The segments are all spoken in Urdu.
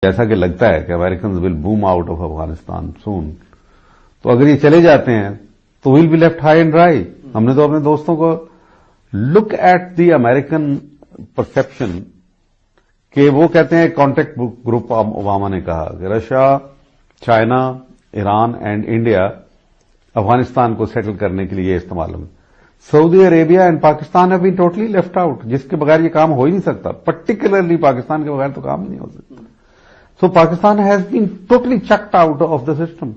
جیسا کہ لگتا ہے کہ Americans will boom out of Afghanistan soon, تو اگر یہ چلے جاتے ہیں تو we'll be left high and dry. ہم نے تو اپنے دوستوں کو look at the American perception کہ وہ کہتے ہیں کانٹیکٹ گروپ اوباما نے کہا کہ Russia, China, Iran and India Afghanistan کو سیٹل کرنے کے لیے استعمال ہوں. Saudi Arabia and Pakistan have been totally left out, جس کے بغیر یہ کام ہو ہی نہیں سکتا. پرٹیکولرلی پاکستان کے بغیر تو کام ہی نہیں ہو سکتا. So Pakistan has been totally chucked out of the system.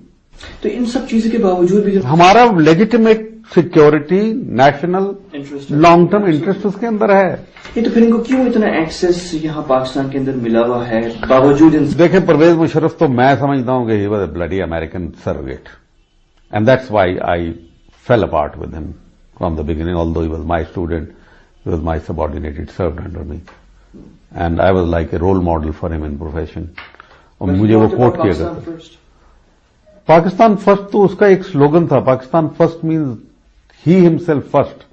تو ان سب چیزوں کے باوجود بھی ہمارا legitimate security, national long term interest اس کے اندر ہے. یہ تو پھر ان کو کیوں اتنا ایکسس یہاں پاکستان کے اندر ملا ہوا ہے باوجود ان دیکھیں پرویز مشرف تو میں سمجھتا ہوں کہ he was a bloody American surrogate and that's why I fell apart with him from the beginning. Although he was my student, he was my subordinate, it served under me and I was like a role model for him in profession. اور مجھے وہ کوٹ کیا کرتا تھا پاکستان فرسٹ. تو اس کا ایک سلوگن تھا Pakistan first means he himself first.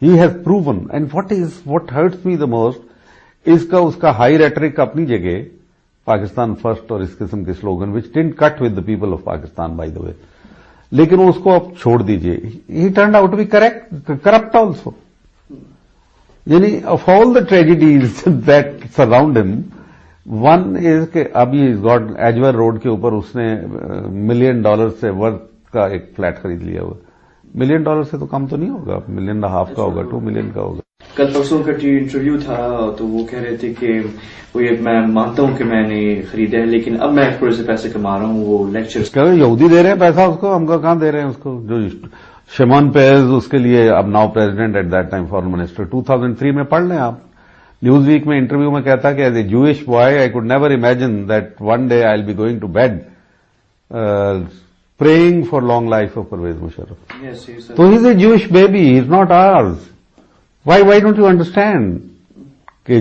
He has proven and what hurts me the most اس کا ہائی ریٹرک اپنی جگہ پاکستان فرسٹ اور اس قسم کے slogan which didn't cut with the people of Pakistan by the way. لیکن اس کو اب چھوڑ دیجئے. He turned out to be corrupt also. یعنی of all the tragedies that surround ہم، ون از کہ اب یہ گاڈ ایجور روڈ کے اوپر اس نے $1 ملین سے ورتھ کا ایک فلیٹ خرید لیا ہوا. $1 ملین سے تو کم تو نہیں ہوگا، $1.5 ملین کا ہوگا، $2 ملین کا ہوگا. کل پرسوں کا انٹرویو تھا تو وہ کہہ رہے تھے کہ وہ یہ میں مانتا ہوں کہ میں نے خریدا ہے لیکن اب میں تھوڑے سے پیسے کما رہا ہوں. وہ لیکچر یہودی دے رہے ہیں پیسہ اس کو، ہم کو کہاں دے رہے ہیں اس کو. جو شیمون پیرز اس کے لیے اب now president at that time foreign minister 2003 میں پڑھ لیں آپ. نیوز ویک میں انٹرویو میں کہتا کہ as a Jewish boy I could never imagine that one day I will be going to bed praying for long life of Pervez Musharraf. Yes, So he's a Jewish baby, he's not ours. Why don't you understand?